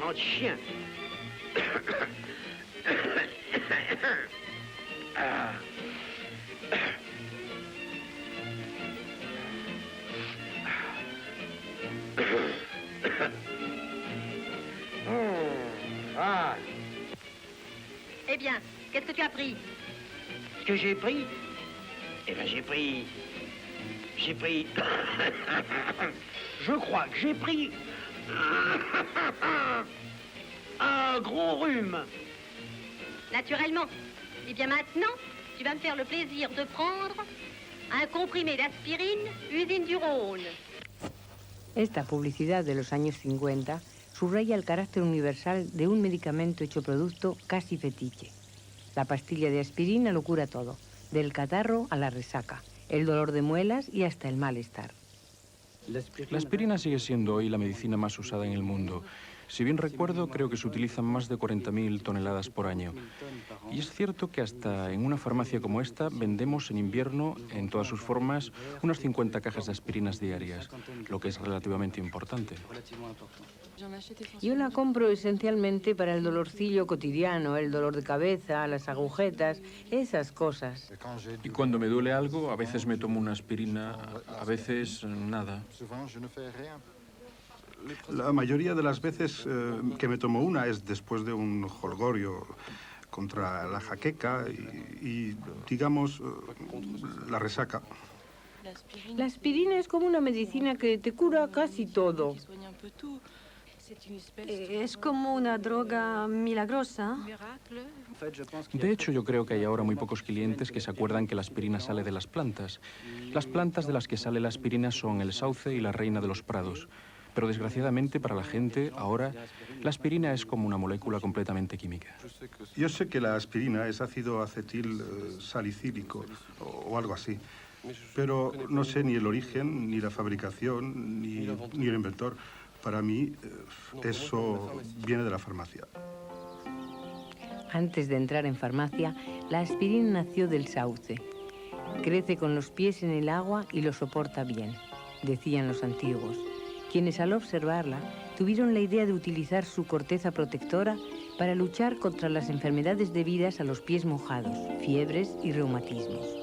sang de chien. Ah. Eh bien, qu'est-ce que tu as pris? Ce que j'ai pris? Eh bien, j'ai pris... Je crois que j'ai pris... un gros rhume. Naturellement. Eh bien maintenant, tu vas me faire le plaisir de prendre un comprimé d'aspirine, usine du Rhône. Esta publicidad de los años 50 subraya el carácter universal de un medicamento hecho producto casi fetiche. La pastilla de aspirina lo cura todo, del catarro a la resaca, el dolor de muelas y hasta el malestar. La aspirina sigue siendo hoy la medicina más usada en el mundo. Si bien recuerdo, creo que se utilizan más de 40.000 toneladas por año. Y es cierto que hasta en una farmacia como esta vendemos en invierno, en todas sus formas, unas 50 cajas de aspirinas diarias, lo que es relativamente importante. Yo la compro esencialmente para el dolorcillo cotidiano, el dolor de cabeza, las agujetas, esas cosas. Y cuando me duele algo, a veces me tomo una aspirina, a veces nada. La mayoría de las veces que me tomo una es después de un jolgorio contra la jaqueca y digamos, la resaca. La aspirina es como una medicina que te cura casi todo. Es como una droga milagrosa. De hecho, yo creo que hay ahora muy pocos clientes que se acuerdan que la aspirina sale de las plantas. Las plantas de las que sale la aspirina son el sauce y la reina de los prados. Pero desgraciadamente para la gente, ahora, la aspirina es como una molécula completamente química. Yo sé que la aspirina es ácido acetil salicílico o algo así, pero no sé ni el origen, ni la fabricación, ni el inventor. Para mí, eso viene de la farmacia. Antes de entrar en farmacia, la aspirina nació del sauce. Crece con los pies en el agua y lo soporta bien, decían los antiguos, quienes al observarla tuvieron la idea de utilizar su corteza protectora para luchar contra las enfermedades debidas a los pies mojados, fiebres y reumatismos.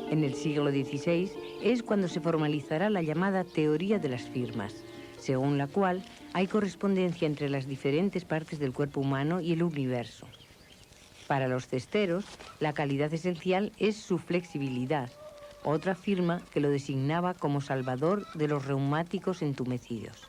En el siglo XVI es cuando se formalizará la llamada teoría de las firmas, según la cual hay correspondencia entre las diferentes partes del cuerpo humano y el universo. Para los cesteros, la calidad esencial es su flexibilidad, otra firma que lo designaba como salvador de los reumáticos entumecidos.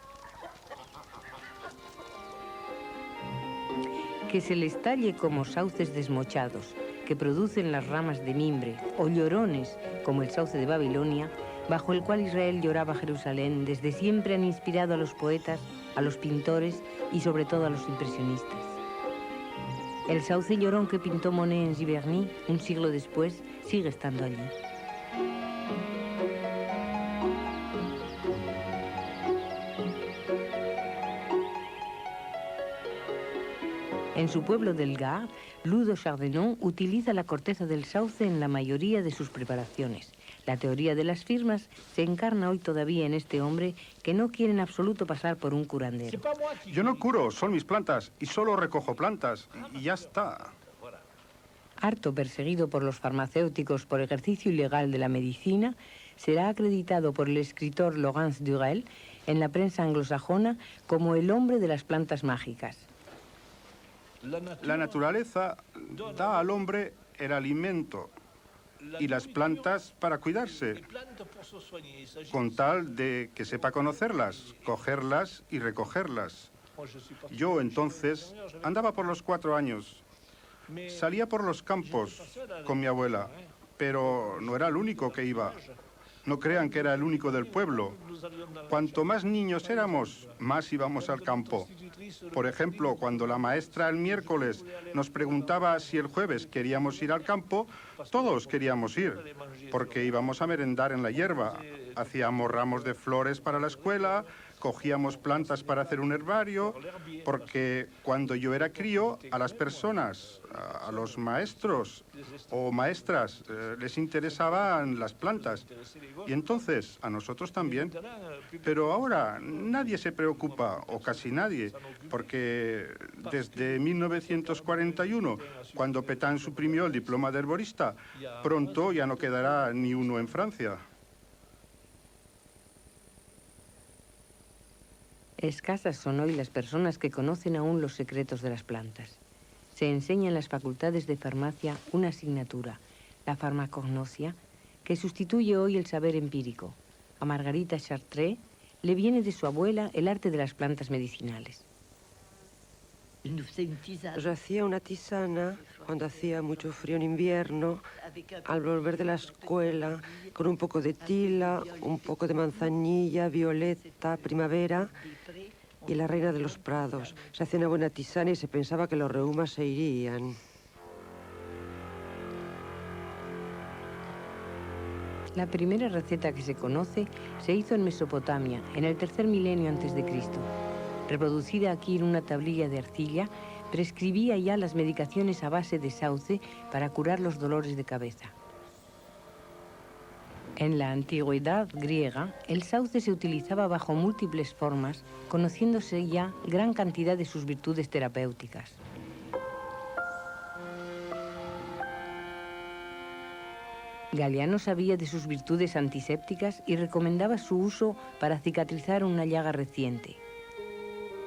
Que se les talle como sauces desmochados, que producen las ramas de mimbre, o llorones, como el sauce de Babilonia, bajo el cual Israel lloraba Jerusalén, desde siempre han inspirado a los poetas, a los pintores y sobre todo a los impresionistas. El sauce llorón que pintó Monet en Giverny, un siglo después, sigue estando allí. En su pueblo del Gard, Ludo Chardonnay utiliza la corteza del sauce en la mayoría de sus preparaciones. La teoría de las firmas se encarna hoy todavía en este hombre que no quiere en absoluto pasar por un curandero. Yo no curo, son mis plantas y solo recojo plantas y ya está. Harto perseguido por los farmacéuticos por ejercicio ilegal de la medicina, será acreditado por el escritor Laurence Durel en la prensa anglosajona como el hombre de las plantas mágicas. La naturaleza da al hombre el alimento y las plantas para cuidarse, con tal de que sepa conocerlas, cogerlas y recogerlas. Yo entonces andaba por los 4 años, salía por los campos con mi abuela, pero no era el único que iba. No crean que era el único del pueblo. Cuanto más niños éramos, más íbamos al campo. Por ejemplo, cuando la maestra el miércoles nos preguntaba si el jueves queríamos ir al campo, todos queríamos ir, porque íbamos a merendar en la hierba. Hacíamos ramos de flores para la escuela, cogíamos plantas para hacer un herbario, porque cuando yo era crío, a las personas, a los maestros o maestras, les interesaban las plantas. Y entonces, a nosotros también. Pero ahora nadie se preocupa, o casi nadie, porque desde 1941, cuando Pétain suprimió el diploma de herborista, pronto ya no quedará ni uno en Francia. Escasas son hoy las personas que conocen aún los secretos de las plantas. Se enseña en las facultades de farmacia una asignatura, la farmacognosia, que sustituye hoy el saber empírico. A Margarita Chartré le viene de su abuela el arte de las plantas medicinales. Yo hacía una tisana cuando hacía mucho frío en invierno, al volver de la escuela, con un poco de tila, un poco de manzanilla, violeta, primavera y la reina de los prados. Se hacía una buena tisana y se pensaba que los reumas se irían. La primera receta que se conoce se hizo en Mesopotamia, en el tercer milenio antes de Cristo. Reproducida aquí en una tablilla de arcilla, prescribía ya las medicaciones a base de sauce para curar los dolores de cabeza. En la antigüedad griega, el sauce se utilizaba bajo múltiples formas, conociéndose ya gran cantidad de sus virtudes terapéuticas. Galiano sabía de sus virtudes antisépticas y recomendaba su uso para cicatrizar una llaga reciente.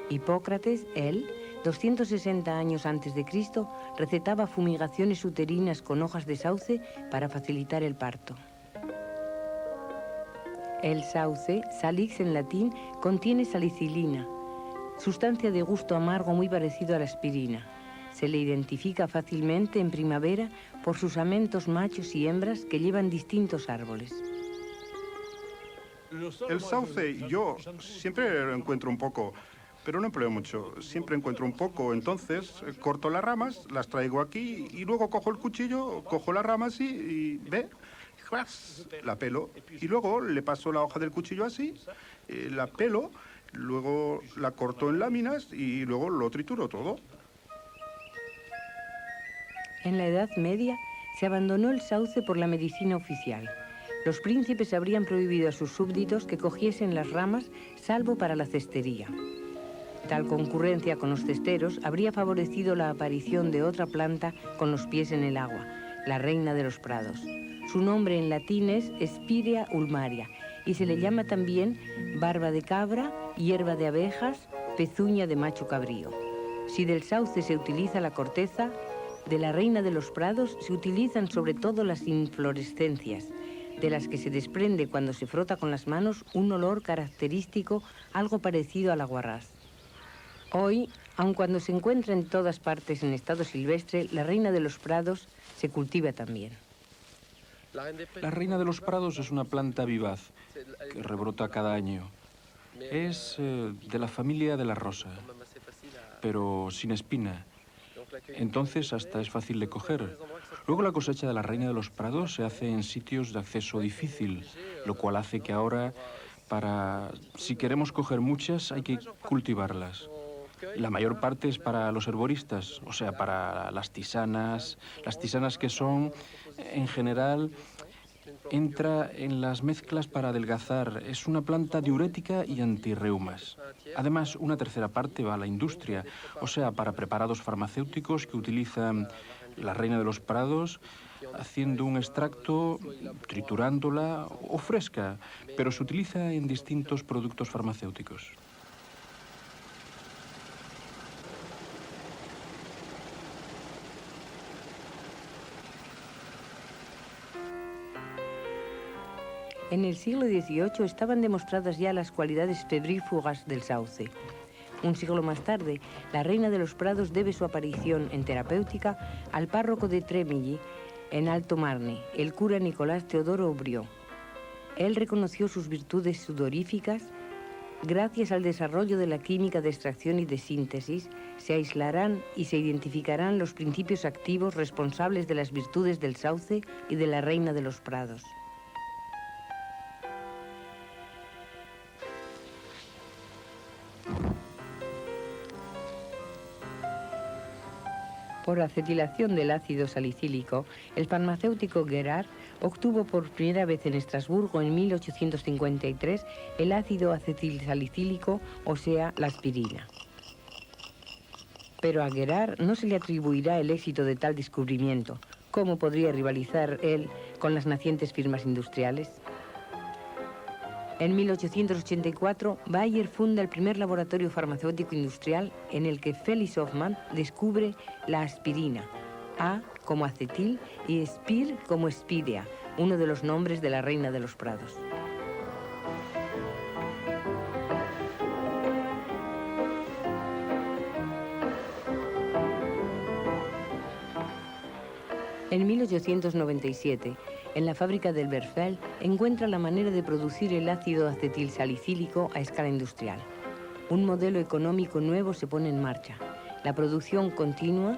Hipócrates, él, 260 años antes de Cristo, recetaba fumigaciones uterinas con hojas de sauce para facilitar el parto. El sauce, salix en latín, contiene salicilina, sustancia de gusto amargo muy parecido a la aspirina. Se le identifica fácilmente en primavera por sus amentos machos y hembras que llevan distintos árboles. El sauce, yo siempre lo encuentro un poco, pero no empleo mucho. Siempre encuentro un poco, entonces corto las ramas, las traigo aquí y luego cojo el cuchillo, cojo las ramas y ve, la pelo. Y luego le paso la hoja del cuchillo así, la pelo, luego la corto en láminas y luego lo trituro todo. En la Edad Media se abandonó el sauce por la medicina oficial. Los príncipes habrían prohibido a sus súbditos que cogiesen las ramas, salvo para la cestería. Tal concurrencia con los cesteros habría favorecido la aparición de otra planta con los pies en el agua, la reina de los prados. Su nombre en latín es Spirea ulmaria y se le llama también barba de cabra, hierba de abejas, pezuña de macho cabrío. Si del sauce se utiliza la corteza, de la reina de los prados se utilizan sobre todo las inflorescencias, de las que se desprende cuando se frota con las manos un olor característico algo parecido al aguarrás. Hoy, aun cuando se encuentra en todas partes en estado silvestre, la reina de los prados se cultiva también. La reina de los prados es una planta vivaz que rebrota cada año. Es de la familia de la rosa, pero sin espina. Entonces hasta es fácil de coger. Luego la cosecha de la reina de los prados se hace en sitios de acceso difícil, lo cual hace que ahora, si queremos coger muchas, hay que cultivarlas. La mayor parte es para los herboristas, o sea, para las tisanas que son, en general, entra en las mezclas para adelgazar. Es una planta diurética y antirreumas. Además, una tercera parte va a la industria, o sea, para preparados farmacéuticos que utilizan la reina de los prados, haciendo un extracto, triturándola o fresca, pero se utiliza en distintos productos farmacéuticos. En el siglo XVIII estaban demostradas ya las cualidades febrífugas del sauce. Un siglo más tarde, la reina de los prados debe su aparición en terapéutica al párroco de Tremilly, en Alto Marne, el cura Nicolás Teodoro Aubriot. Él reconoció sus virtudes sudoríficas. Gracias al desarrollo de la química de extracción y de síntesis, se aislarán y se identificarán los principios activos responsables de las virtudes del sauce y de la reina de los prados. Por acetilación del ácido salicílico, el farmacéutico Gerard obtuvo por primera vez en Estrasburgo en 1853 el ácido acetilsalicílico, o sea, la aspirina. Pero a Gerard no se le atribuirá el éxito de tal descubrimiento. ¿Cómo podría rivalizar él con las nacientes firmas industriales? En 1884, Bayer funda el primer laboratorio farmacéutico industrial en el que Felix Hoffmann descubre la aspirina, A como acetil y Spir como Spirea, uno de los nombres de la reina de los prados. En 1897, en la fábrica del Berfeld, encuentra la manera de producir el ácido acetilsalicílico a escala industrial. Un modelo económico nuevo se pone en marcha, la producción continua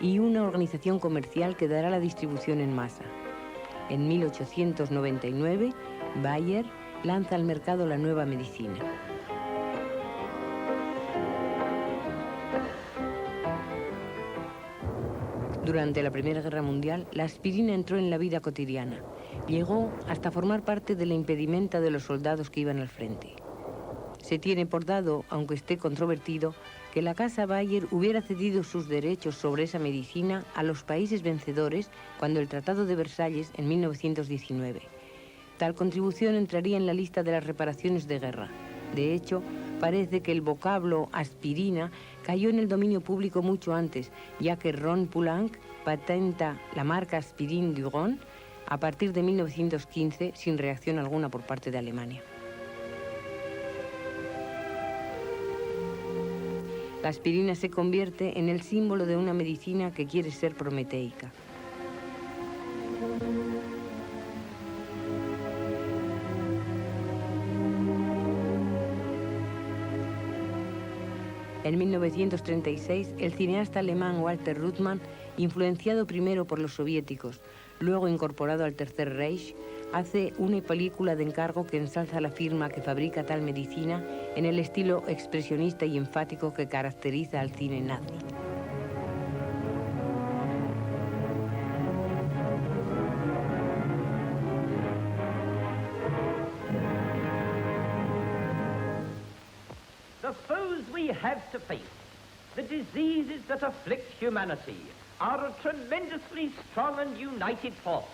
y una organización comercial que dará la distribución en masa. En 1899, Bayer lanza al mercado la nueva medicina. Durante la Primera Guerra Mundial, la aspirina entró en la vida cotidiana. Llegó hasta formar parte de la impedimenta de los soldados que iban al frente. Se tiene por dado, aunque esté controvertido, que la Casa Bayer hubiera cedido sus derechos sobre esa medicina a los países vencedores cuando el Tratado de Versalles en 1919. Tal contribución entraría en la lista de las reparaciones de guerra. De hecho, parece que el vocablo aspirina cayó en el dominio público mucho antes, ya que Ron Poulenc patenta la marca Aspirin Duron a partir de 1915 sin reacción alguna por parte de Alemania. La aspirina se convierte en el símbolo de una medicina que quiere ser prometeica. En 1936, el cineasta alemán Walter Ruttmann, influenciado primero por los soviéticos, luego incorporado al Tercer Reich, hace una película de encargo que ensalza la firma que fabrica tal medicina en el estilo expresionista y enfático que caracteriza al cine nazi. The foes we have to face, the diseases that afflict humanity, are a tremendously strong and united force.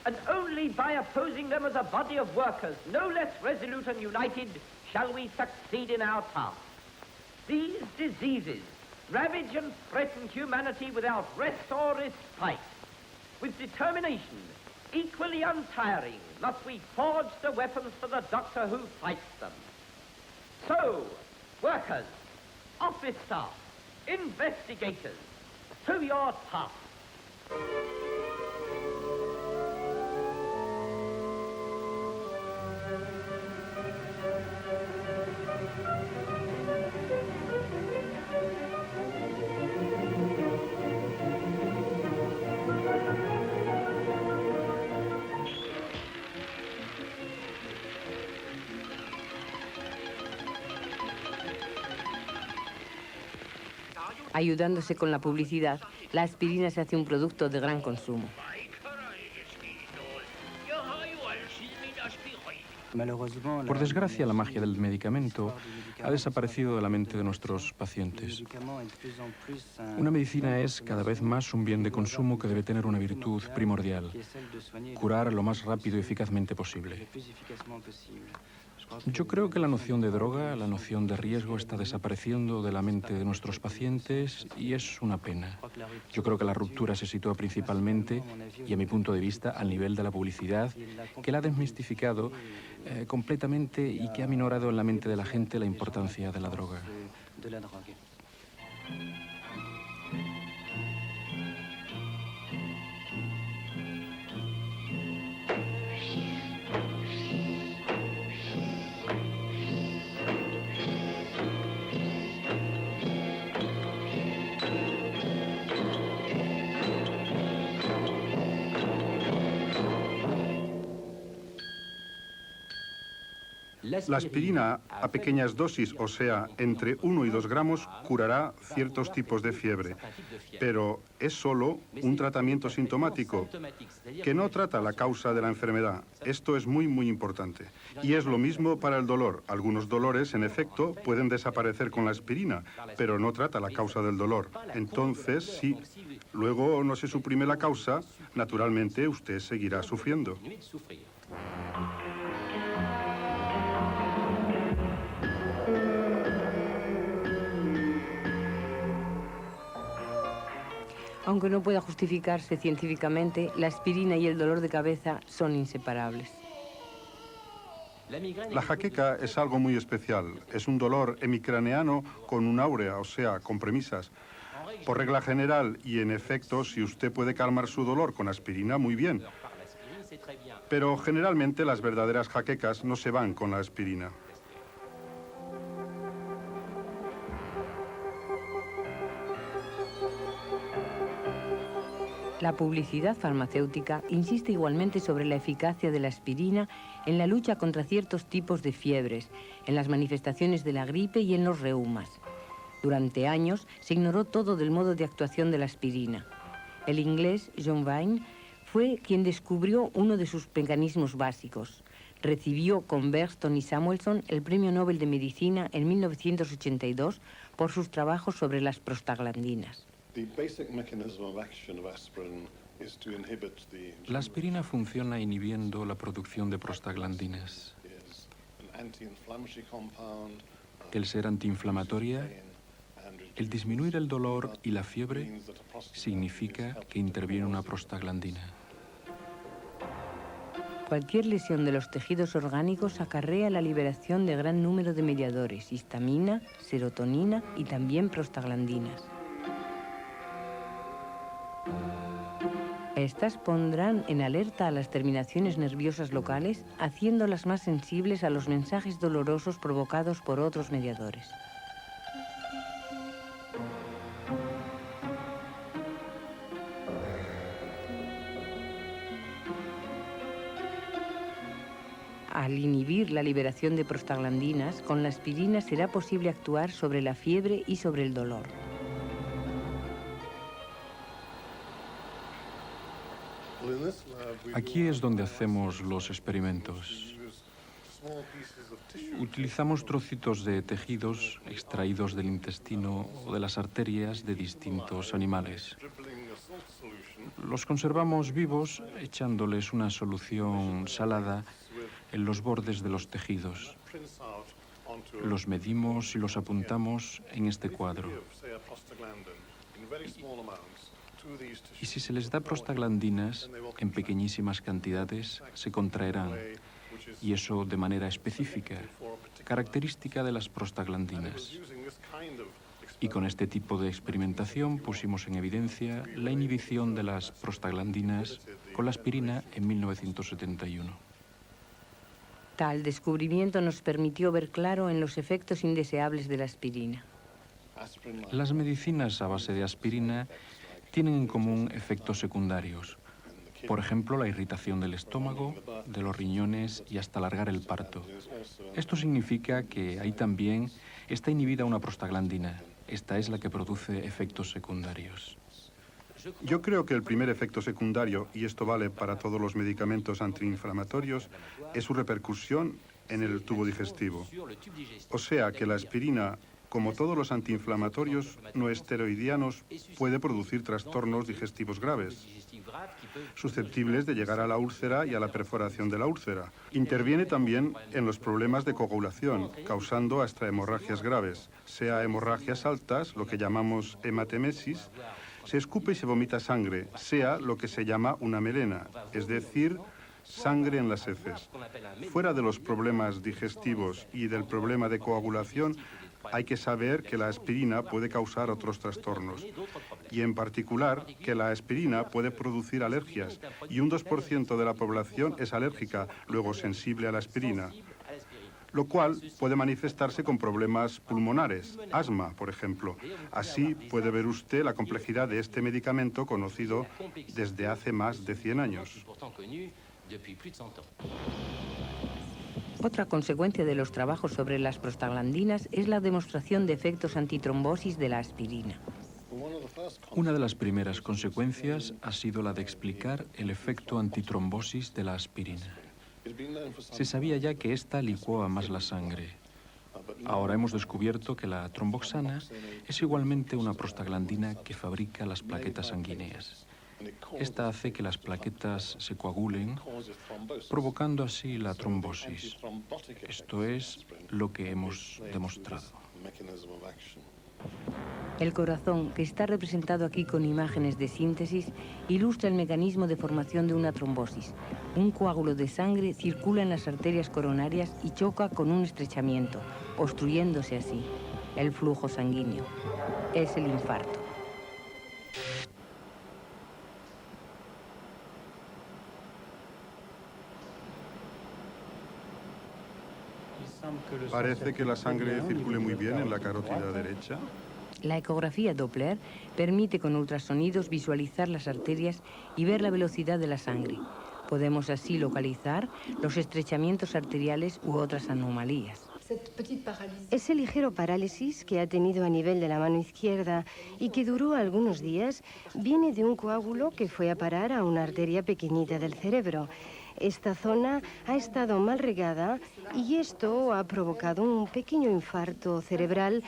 And only by opposing them as a body of workers, no less resolute and united, shall we succeed in our task. These diseases ravage and threaten humanity without rest or respite. With determination equally untiring, must we forge the weapons for the doctor who fights them. So, workers, office staff, investigators, to your task. Ayudándose con la publicidad, la aspirina se hace un producto de gran consumo. Por desgracia, la magia del medicamento ha desaparecido de la mente de nuestros pacientes. Una medicina es cada vez más un bien de consumo que debe tener una virtud primordial: curar lo más rápido y eficazmente posible. Yo creo que la noción de droga, la noción de riesgo está desapareciendo de la mente de nuestros pacientes y es una pena. Yo creo que la ruptura se sitúa principalmente, y a mi punto de vista, al nivel de la publicidad, que la ha desmistificado completamente y que ha minorado en la mente de la gente la importancia de la droga. La aspirina a pequeñas dosis, o sea, entre 1 y 2 gramos, curará ciertos tipos de fiebre, pero es solo un tratamiento sintomático que no trata la causa de la enfermedad. Esto es muy, muy importante. Y es lo mismo para el dolor. Algunos dolores, en efecto, pueden desaparecer con la aspirina, pero no trata la causa del dolor. Entonces, si luego no se suprime la causa, naturalmente usted seguirá sufriendo. Aunque no pueda justificarse científicamente, la aspirina y el dolor de cabeza son inseparables. La jaqueca es algo muy especial. Es un dolor hemicraneano con un áurea, o sea, con premisas. Por regla general, y en efecto, si usted puede calmar su dolor con aspirina, muy bien. Pero generalmente las verdaderas jaquecas no se van con la aspirina. La publicidad farmacéutica insiste igualmente sobre la eficacia de la aspirina en la lucha contra ciertos tipos de fiebres, en las manifestaciones de la gripe y en los reumas. Durante años se ignoró todo del modo de actuación de la aspirina. El inglés John Vine fue quien descubrió uno de sus mecanismos básicos. Recibió con Berston y Samuelson el Premio Nobel de Medicina en 1982 por sus trabajos sobre las prostaglandinas. La aspirina funciona inhibiendo la producción de prostaglandinas. El ser antiinflamatoria, el disminuir el dolor y la fiebre, significa que interviene una prostaglandina. Cualquier lesión de los tejidos orgánicos acarrea la liberación de gran número de mediadores, histamina, serotonina y también prostaglandinas. Estas pondrán en alerta a las terminaciones nerviosas locales, haciéndolas más sensibles a los mensajes dolorosos provocados por otros mediadores. Al inhibir la liberación de prostaglandinas, con la aspirina será posible actuar sobre la fiebre y sobre el dolor. Aquí es donde hacemos los experimentos. Utilizamos trocitos de tejidos extraídos del intestino o de las arterias de distintos animales. Los conservamos vivos echándoles una solución salada en los bordes de los tejidos. Los medimos y los apuntamos en este cuadro. Y si se les da prostaglandinas en pequeñísimas cantidades, se contraerán, y eso de manera específica, característica de las prostaglandinas. Y con este tipo de experimentación pusimos en evidencia la inhibición de las prostaglandinas con la aspirina en 1971. Tal descubrimiento nos permitió ver claro en los efectos indeseables de la aspirina. Las medicinas a base de aspirina tienen en común efectos secundarios. Por ejemplo, la irritación del estómago, de los riñones y hasta alargar el parto. Esto significa que ahí también está inhibida una prostaglandina. Esta es la que produce efectos secundarios. Yo creo que el primer efecto secundario, y esto vale para todos los medicamentos antiinflamatorios, es su repercusión en el tubo digestivo. O sea que la aspirina, como todos los antiinflamatorios no esteroidianos, puede producir trastornos digestivos graves, susceptibles de llegar a la úlcera y a la perforación de la úlcera. Interviene también en los problemas de coagulación, causando hasta hemorragias graves, sea hemorragias altas, lo que llamamos hematemesis, se escupe y se vomita sangre, sea lo que se llama una melena, es decir, sangre en las heces. Fuera de los problemas digestivos y del problema de coagulación, hay que saber que la aspirina puede causar otros trastornos y en particular que la aspirina puede producir alergias y un 2% de la población es alérgica, luego sensible a la aspirina, lo cual puede manifestarse con problemas pulmonares, asma, por ejemplo. Así puede ver usted la complejidad de este medicamento conocido desde hace más de 100 años. Otra consecuencia de los trabajos sobre las prostaglandinas es la demostración de efectos antitrombosis de la aspirina. Una de las primeras consecuencias ha sido la de explicar el efecto antitrombosis de la aspirina. Se sabía ya que esta licuaba más la sangre. Ahora hemos descubierto que la tromboxana es igualmente una prostaglandina que fabrica las plaquetas sanguíneas. Esta hace que las plaquetas se coagulen, provocando así la trombosis. Esto es lo que hemos demostrado. El corazón, que está representado aquí con imágenes de síntesis, ilustra el mecanismo de formación de una trombosis. Un coágulo de sangre circula en las arterias coronarias y choca con un estrechamiento, obstruyéndose así el flujo sanguíneo. Es el infarto. Parece que la sangre circule muy bien en la carótida derecha. La ecografía Doppler permite con ultrasonidos visualizar las arterias y ver la velocidad de la sangre. Podemos así localizar los estrechamientos arteriales u otras anomalías. Ese ligero parálisis que ha tenido a nivel de la mano izquierda y que duró algunos días viene de un coágulo que fue a parar a una arteria pequeñita del cerebro. Esta zona ha estado mal regada y esto ha provocado un pequeño infarto cerebral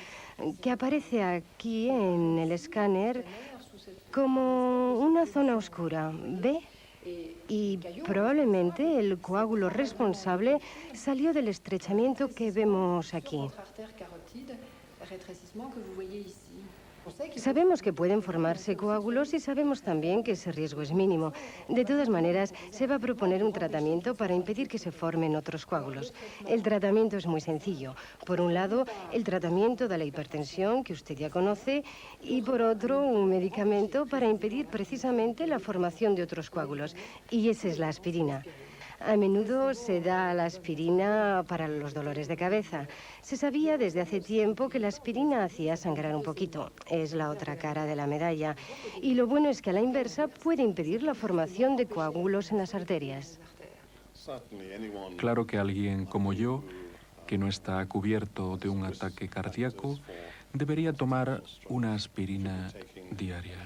que aparece aquí en el escáner como una zona oscura. ¿Ve? Y probablemente el coágulo responsable salió del estrechamiento que vemos aquí. Sabemos que pueden formarse coágulos y sabemos también que ese riesgo es mínimo. De todas maneras, se va a proponer un tratamiento para impedir que se formen otros coágulos. El tratamiento es muy sencillo. Por un lado, el tratamiento de la hipertensión, que usted ya conoce, y por otro, un medicamento para impedir precisamente la formación de otros coágulos. Y esa es la aspirina. A menudo se da la aspirina para los dolores de cabeza. Se sabía desde hace tiempo que la aspirina hacía sangrar un poquito. Es la otra cara de la medalla. Y lo bueno es que a la inversa puede impedir la formación de coágulos en las arterias. Claro que alguien como yo, que no está cubierto de un ataque cardíaco, debería tomar una aspirina diaria,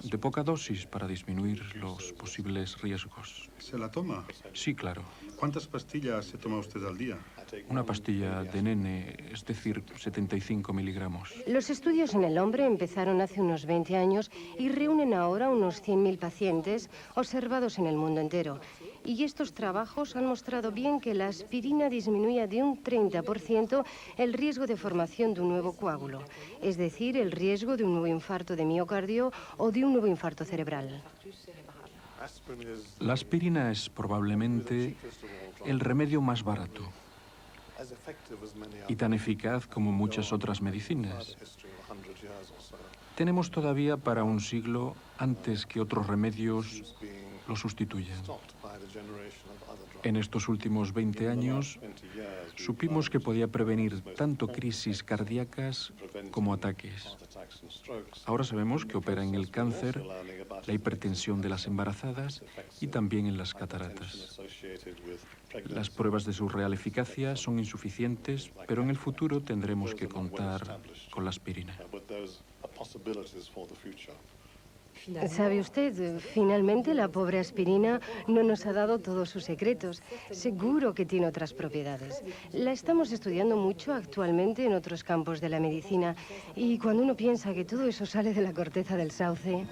de poca dosis para disminuir los posibles riesgos. ¿Se la toma? Sí, claro. ¿Cuántas pastillas se toma usted al día? Una pastilla de nene, es decir, 75 miligramos. Los estudios en el hombre empezaron hace unos 20 años y reúnen ahora unos 100.000 pacientes observados en el mundo entero. Y estos trabajos han mostrado bien que la aspirina disminuía de un 30% el riesgo de formación de un nuevo coágulo, es decir, el riesgo de un nuevo infarto de miocardio o de un nuevo infarto cerebral. La aspirina es probablemente el remedio más barato y tan eficaz como muchas otras medicinas. Tenemos todavía para un siglo antes que otros remedios lo sustituyan. En estos últimos 20 años supimos que podía prevenir tanto crisis cardíacas como ataques. Ahora sabemos que opera en el cáncer, la hipertensión de las embarazadas y también en las cataratas. Las pruebas de su real eficacia son insuficientes, pero en el futuro tendremos que contar con la aspirina. ¿Sabe usted? Finalmente la pobre aspirina no nos ha dado todos sus secretos. Seguro que tiene otras propiedades. La estamos estudiando mucho actualmente en otros campos de la medicina. Y cuando uno piensa que todo eso sale de la corteza del sauce...